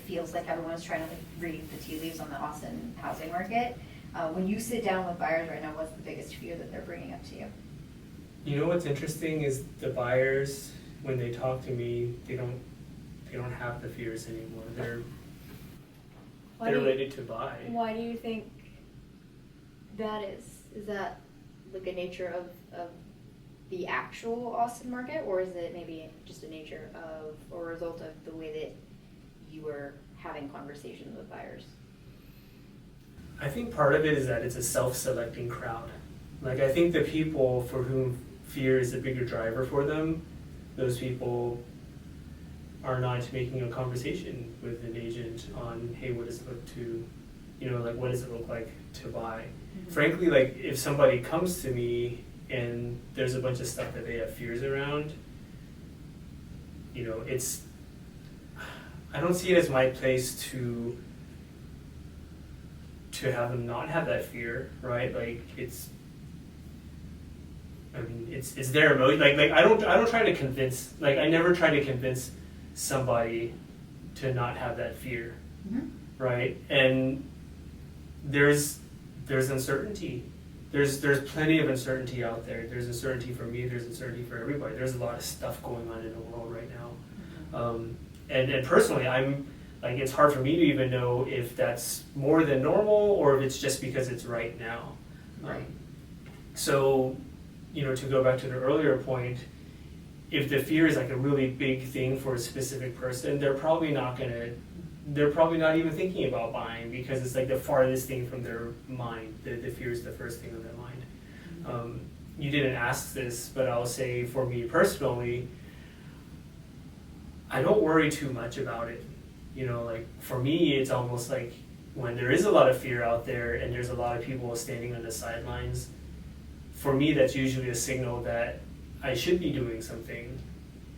feels like everyone's trying to like read the tea leaves on the Austin housing market. When you sit down with buyers right now, what's the biggest fear that they're bringing up to you? You know what's interesting is the buyers, when they talk to me, they don't have the fears anymore. They're ready to buy. Why do you think that is? Is that like a nature of the actual Austin market, or is it maybe just a nature of, or a result of the way that you are having conversations with buyers? I think part of it is that it's a self-selecting crowd. Like, I think the people for whom fear is a bigger driver for them, those people are not making a conversation with an agent on, hey, what does it look to, what does it look like to buy? Mm-hmm. Frankly, like, if somebody comes to me and there's a bunch of stuff that they have fears around, I don't see it as my place to have them not have that fear, right? Like, it's their emotion. Like I don't try to convince. Like, I never try to convince somebody to not have that fear, mm-hmm. right? And there's uncertainty. There's plenty of uncertainty out there. There's uncertainty for me. There's uncertainty for everybody. There's a lot of stuff going on in the world right now, mm-hmm. And personally, I'm like, it's hard for me to even know if that's more than normal or if it's just because it's right now. Right. So, to go back to the earlier point, if the fear is like a really big thing for a specific person, they're probably not even thinking about buying because it's like the farthest thing from their mind. The fear is the first thing on their mind. Mm-hmm. You didn't ask this, but I'll say for me personally, I don't worry too much about it. Like, for me, it's almost like when there is a lot of fear out there and there's a lot of people standing on the sidelines, for me, that's usually a signal that I should be doing something.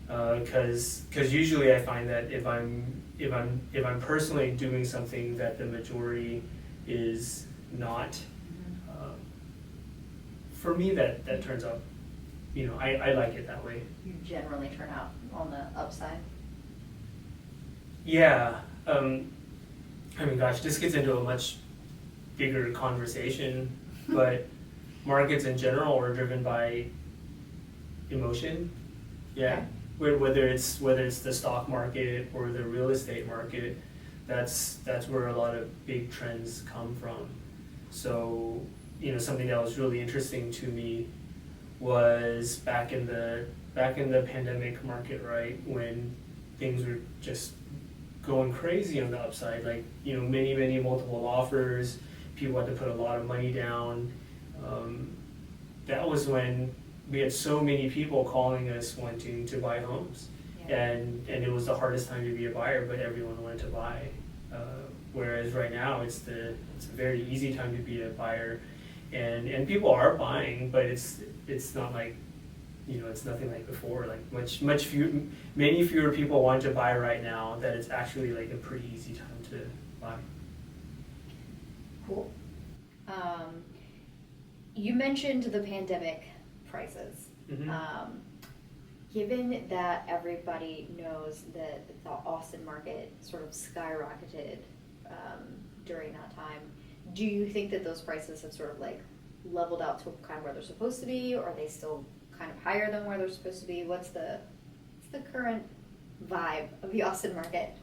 Because usually I find that if I'm personally doing something that the majority is not, for me that turns out, I like it that way. You generally turn out on the upside. Yeah, gosh, this gets into a much bigger conversation, but markets in general are driven by emotion. Yeah, whether it's the stock market or the real estate market, that's where a lot of big trends come from. So, something that was really interesting to me was back in the pandemic market, right, when things were just going crazy on the upside, like, many multiple offers, people had to put a lot of money down. That was when we had so many people calling us wanting to buy homes. Yeah. And it was the hardest time to be a buyer, but everyone wanted to buy. Whereas right now it's a very easy time to be a buyer, and people are buying, but it's not like, it's nothing like before. Like, many fewer people want to buy right now, that it's actually like a pretty easy time to buy. Cool. You mentioned the pandemic prices. Mm-hmm. Given that everybody knows that the Austin market sort of skyrocketed during that time, do you think that those prices have sort of like leveled out to kind of where they're supposed to be, or are they still kind of higher than where they're supposed to be? What's the current vibe of the Austin market?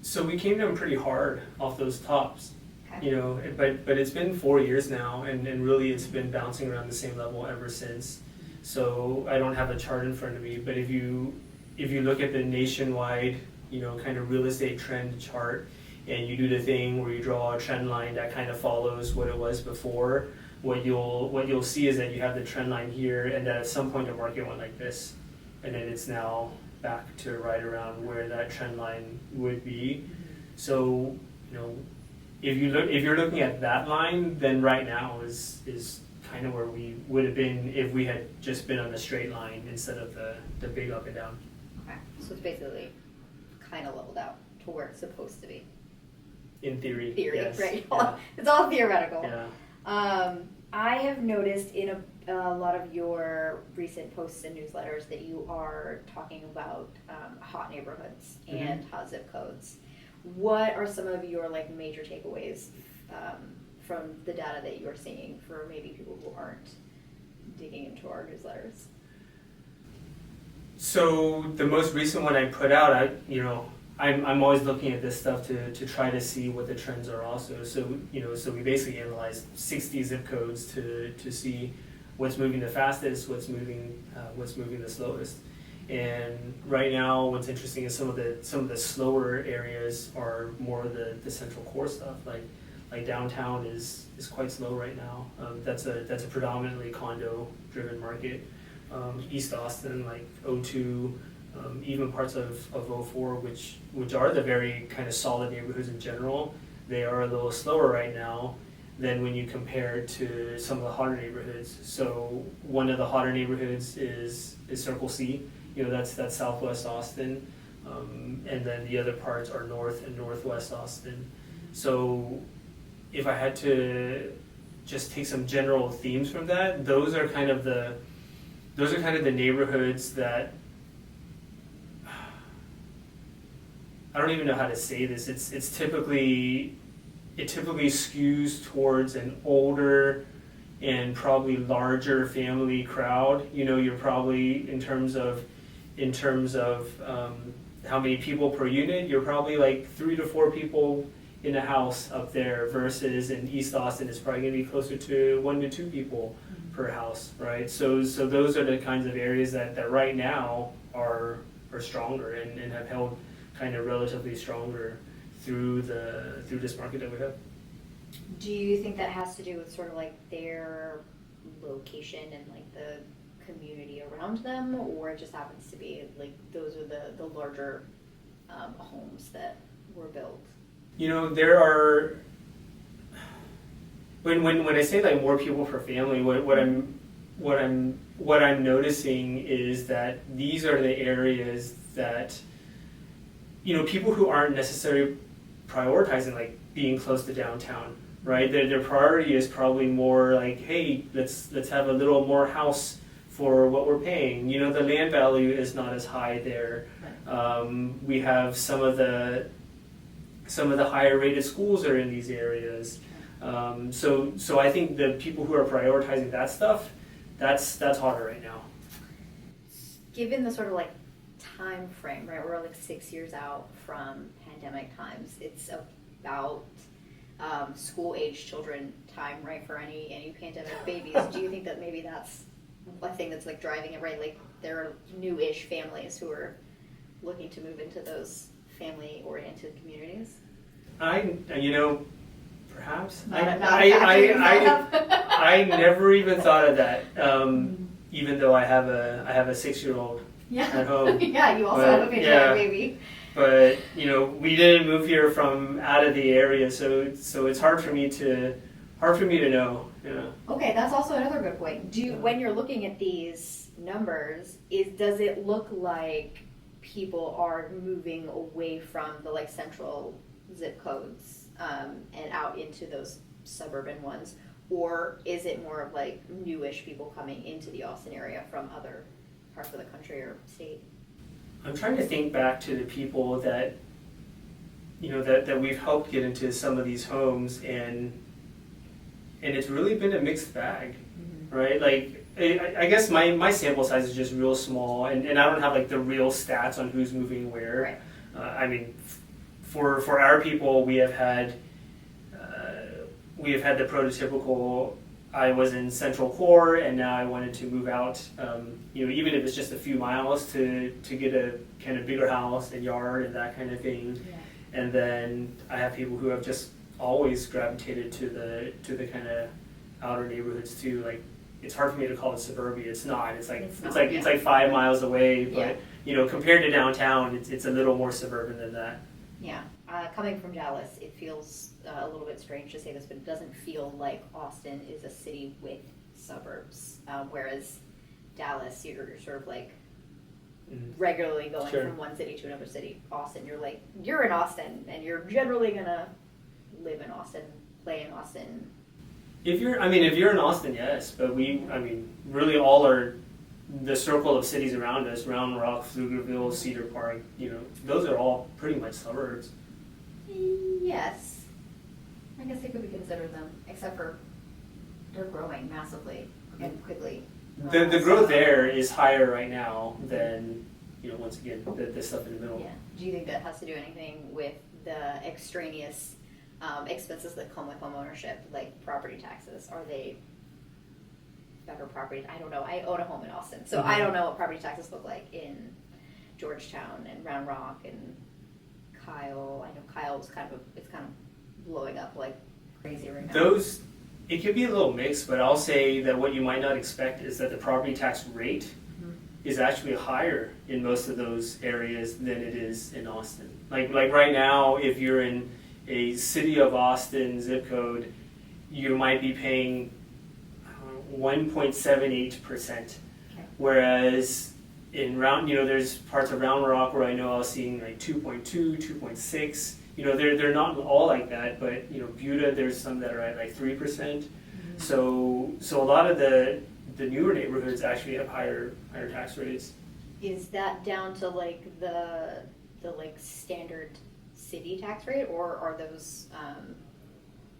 So we came down pretty hard off those tops. Okay. But it's been 4 years now, and really it's been bouncing around the same level ever since. So I don't have a chart in front of me, but if you look at the nationwide, kind of real estate trend chart, and you do the thing where you draw a trend line that kind of follows what it was before, what you'll see is that you have the trend line here, and that at some point the market went like this, and then it's now back to right around where that trend line would be. So, if you're looking at that line, then right now is kind of where we would have been if we had just been on the straight line instead of the big up and down. Okay, so it's basically kind of leveled out to where it's supposed to be. In theory, yes. Right? Yeah. It's all theoretical. Yeah. I have noticed in a a lot of your recent posts and newsletters that you are talking about hot neighborhoods and hot zip codes. What are some of your like major takeaways from the data that you're seeing for maybe people who aren't digging into our newsletters? So the most recent one I put out, I'm always looking at this stuff to try to see what the trends are also. So we basically analyzed 60 zip codes to see what's moving the fastest, what's moving the slowest. And right now, what's interesting is some of the slower areas are more the central core stuff. Like downtown is quite slow right now. That's a predominantly condo driven market. East Austin, like O2, even parts of 04, which are the very kind of solid neighborhoods in general, they are a little slower right now than when you compare to some of the hotter neighborhoods. So one of the hotter neighborhoods is Circle C. That's Southwest Austin, and then the other parts are North and Northwest Austin. So if I had to just take some general themes from that, those are kind of the neighborhoods that, I don't even know how to say this. It typically skews towards an older and probably larger family crowd. You're probably in terms of how many people per unit, you're probably like 3 to 4 people in a house up there, versus in East Austin it's probably going to be closer to 1 to 2 people per house, right? So those are the kinds of areas that right now are stronger and have held kind of relatively stronger through this market that we have. Do you think that has to do with sort of like their location and like the community around them, or it just happens to be like those are the larger homes that were built? There are, when I say like more people per family, what I'm noticing is that these are the areas that people who aren't necessarily prioritizing like being close to downtown, right? Their priority is probably more like, hey, let's have a little more house for what we're paying. The land value is not as high there. We have some of the higher rated schools are in these areas. So I think the people who are prioritizing that stuff, that's hotter right now. Given the sort of like time frame, right? We're like 6 years out from pandemic times. It's about school age children time, right? For any pandemic babies. Do you think that maybe that's one thing that's like driving it, right? Like there are new-ish families who are looking to move into those family-oriented communities? Perhaps. I never even thought of that. Even though I have a 6-year-old at home. Yeah, you also have a pandemic baby. But we didn't move here from out of the area, so it's hard for me to know. Yeah. Okay, that's also another good point. When you're looking at these numbers, does it look like people are moving away from the like central zip codes and out into those suburban ones, or is it more of like newish people coming into the Austin area from other parts of the country or state? I'm trying to think back to the people that that we've helped get into some of these homes, and it's really been a mixed bag, right? Like I guess my sample size is just real small, and I don't have like the real stats on who's moving where. Right. For our people, we have had the prototypical. I was in Central Core, and now I wanted to move out. Even if it's just a few miles to get a kind of bigger house and yard and that kind of thing. Yeah. And then I have people who have just always gravitated to the kind of outer neighborhoods too. Like it's hard for me to call it suburbia. It's not. It's like 5 miles away, but compared to downtown, it's a little more suburban than that. Yeah. Coming from Dallas, it feels a little bit strange to say this, but it doesn't feel like Austin is a city with suburbs, whereas Dallas, you're sort of like regularly going from one city to another city. Austin, you're in Austin, and you're generally gonna live in Austin, play in Austin. If you're in Austin, yes, but really all the circle of cities around us, Round Rock, Pflugerville, Cedar Park, those are all pretty much suburbs. Yes. I guess they could be considered them, except for they're growing massively and quickly. The growth there is higher right now than, once again, the stuff in the middle. Yeah. Do you think that has to do anything with the extraneous expenses that come with home ownership, like property taxes? Are they better property? I don't know. I own a home in Austin, so I don't know what property taxes look like in Georgetown and Round Rock and Kyle. I know Kyle's kind of blowing up like crazy right now. It could be a little mixed, but I'll say that what you might not expect is that the property tax rate is actually higher in most of those areas than it is in Austin. Like right now, if you're in a city of Austin zip code, you might be paying 1.78%, whereas in there's parts of Round Rock where I know I was seeing like 2.2, 2.6. They're not all like that, but Buda, there's some that are at like 3%. So a lot of the newer neighborhoods actually have higher tax rates. Is that down to like the like standard city tax rate, or are those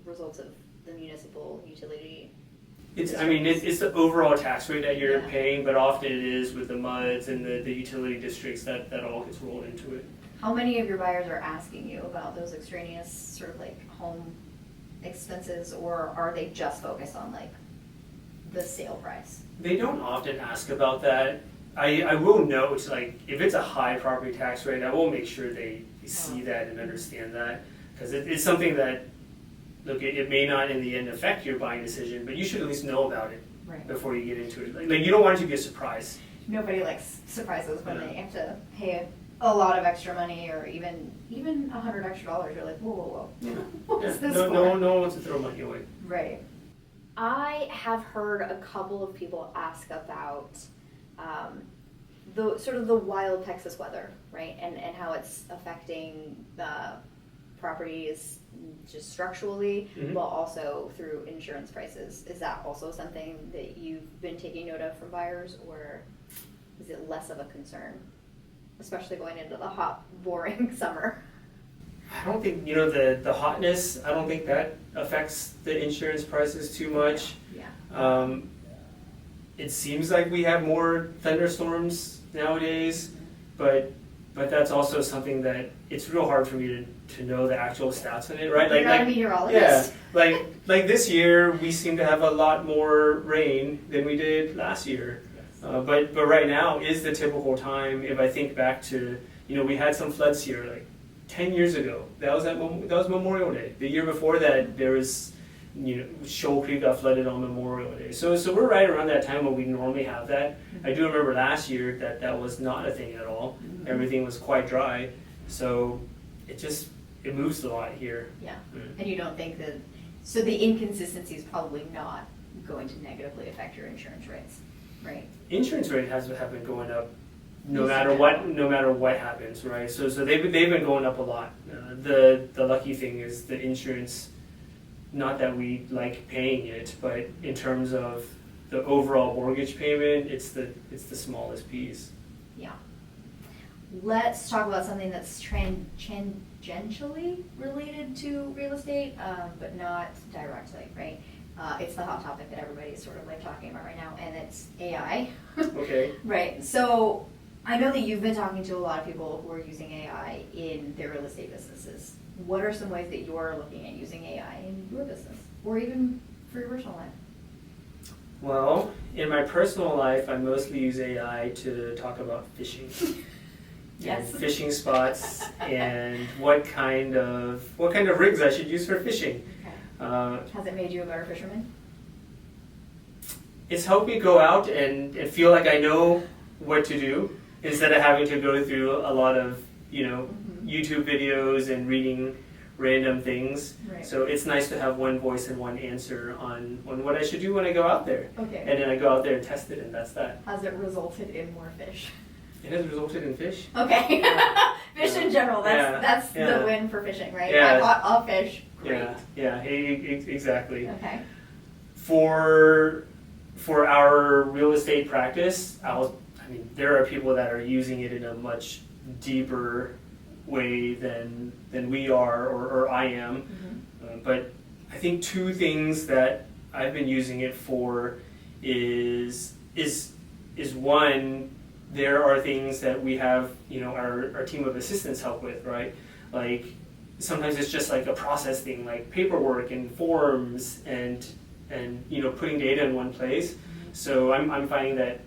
results of the municipal utility? It's the overall tax rate that you're paying, but often it is with the MUDs and the utility districts that all gets rolled into it. How many of your buyers are asking you about those extraneous sort of like home expenses, or are they just focused on like the sale price? They don't often ask about that. I will note, like, if it's a high property tax rate, I will make sure they see that and understand that, because it's something that, look, it may not in the end affect your buying decision, but you should at least know about it before you get into it. Like you don't want it to be a surprise. Nobody likes surprises when they have to pay a lot of extra money, or even $100 extra. You're like, whoa. What's this for? No one wants to throw money away. Right. I have heard a couple of people ask about the sort of the wild Texas weather, right, and how it's affecting properties just structurally, but also through insurance prices. Is that also something that you've been taking note of from buyers, or is it less of a concern, especially going into the hot, boring summer? I don't think, the hotness, I don't think that affects the insurance prices too much. Yeah. It seems like we have more thunderstorms nowadays, but that's also something that it's real hard for me to know the actual stats on it, right? You're not a meteorologist. Yeah, like this year we seem to have a lot more rain than we did last year. But right now is the typical time. If I think back to, we had some floods here like 10 years ago. That was Memorial Day. The year before that, there was, Shoal Creek got flooded on Memorial Day. So we're right around that time when we normally have that. I do remember last year that was not a thing at all. Everything was quite dry. So it moves a lot here. Yeah. And you don't think that, so the inconsistency is probably not going to negatively affect your insurance rates, right? Insurance rate have been going up no matter what happens, right? So they've been going up a lot. The lucky thing is the insurance, not that we like paying it, but in terms of the overall mortgage payment, it's the smallest piece. Yeah. Let's talk about something that's tangentially related to real estate, but not directly, right? It's the hot topic that everybody's sort of like talking about right now, and it's AI. Okay. Right. So I know that you've been talking to a lot of people who are using AI in their real estate businesses. What are some ways that you're looking at using AI in your business, or even for your personal life? Well, in my personal life, I mostly use AI to talk about fishing. Yes. And fishing spots and what kind of rigs I should use for fishing. Okay. Has it made you a better fisherman? It's helped me go out and feel like I know what to do instead of having to go through a lot of YouTube videos and reading random things. Right. So it's nice to have one voice and one answer on what I should do when I go out there. Okay. And then I go out there and test it, and that's that. Has it resulted in more fish? It has resulted in fish. Okay. Fish in general, that's Yeah. the win for fishing, right? Yeah. I caught a fish. Great. Yeah, exactly. Okay. for our real estate practice, there are people that are using it in a much deeper way than we are or I am. Mm-hmm. But I think two things that I've been using it for is one, there are things that we have, our team of assistants help with, right? Like sometimes it's just like a process thing, like paperwork and forms and putting data in one place. So I'm finding that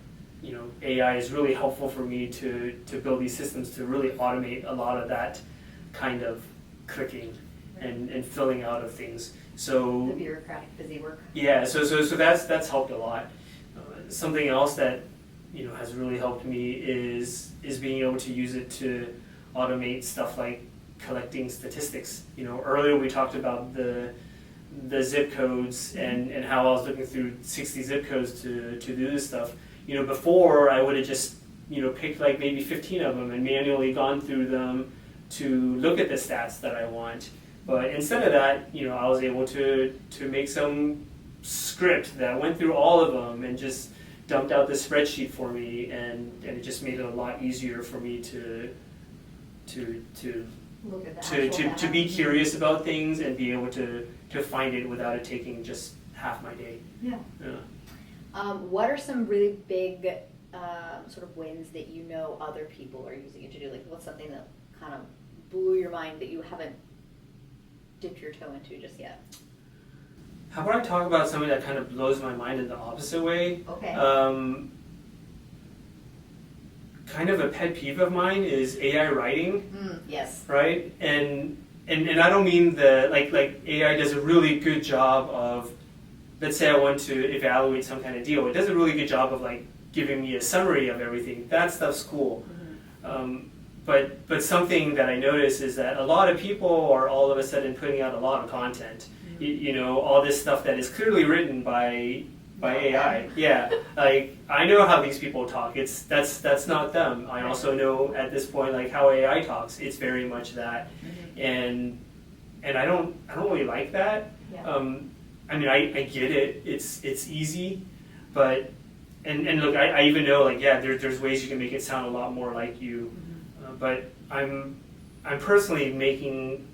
AI is really helpful for me to build these systems to really automate a lot of that kind of clicking and filling out of things. So the bureaucratic busy work. Yeah, so that's helped a lot. Something else that has really helped me is being able to use it to automate stuff like collecting statistics. Earlier we talked about the zip codes and how I was looking through 60 zip codes to do this stuff. Before I would have just picked like maybe 15 of them and manually gone through them to look at the stats that I want. But instead of that, I was able to make some script that went through all of them and just dumped out the spreadsheet for me, and it just made it a lot easier for me to look at the to be curious about things and be able to find it without it taking just half my day. Yeah. Yeah. What are some really big sort of wins that other people are using it to do? Like, what's something that kind of blew your mind that you haven't dipped your toe into just yet? How about I talk about something that kind of blows my mind in the opposite way? Okay. Kind of a pet peeve of mine is AI writing. Yes. Right? And I don't mean like AI does a really good job of, let's say I want to evaluate some kind of deal. It does a really good job of like giving me a summary of everything. That stuff's cool. But something that I notice is that a lot of people are all of a sudden putting out a lot of content. All this stuff that is clearly written by AI. Yeah, like I know how these people talk. That's not them. I also know at this point like how AI talks. It's very much that, and I don't really like that. Yeah. I get it. It's easy, but and look, I even know like there's ways you can make it sound a lot more like you. But I'm personally making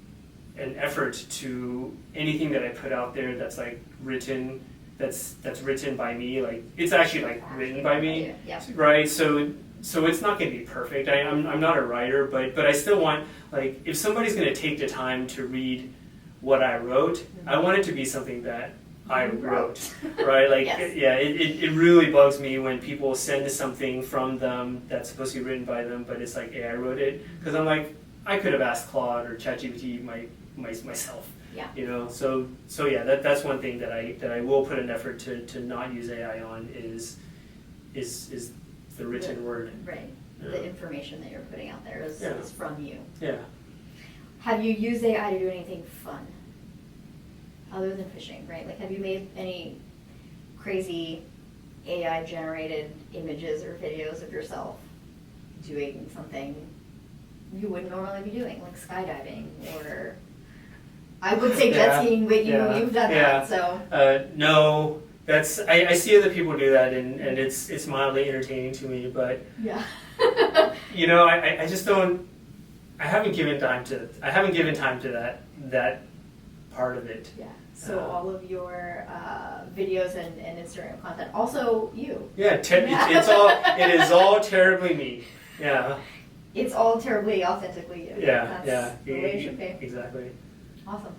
an effort to anything that I put out there that's like written, that's written by me, like it's actually like written by me, right? So it's not going to be perfect. I'm not a writer, but I still want, like, if somebody's going to take the time to read what I wrote, I want it to be something that I wrote, right? Like, it really bugs me when people send something from them that's supposed to be written by them, but it's like, hey, I wrote it. Because I'm like, I could have asked Claude or ChatGPT myself. Yeah. So that's one thing that I will put an effort to not use AI on is the written word. Right. Yeah. The information that you're putting out there is from you. Yeah. Have you used AI to do anything fun? Other than fishing, right? Like, have you made any crazy AI-generated images or videos of yourself doing something you wouldn't normally be doing, like skydiving, or I would say jet skiing, but you've done that, so. No, I see other people do that, and it's mildly entertaining to me, but yeah. I just don't. I haven't given time to that part of it. Yeah. So all of your videos and Instagram content, also you. Yeah, it is all terribly me. Yeah. It's all terribly authentically you. Yeah, That's the way it should be. Exactly. Awesome.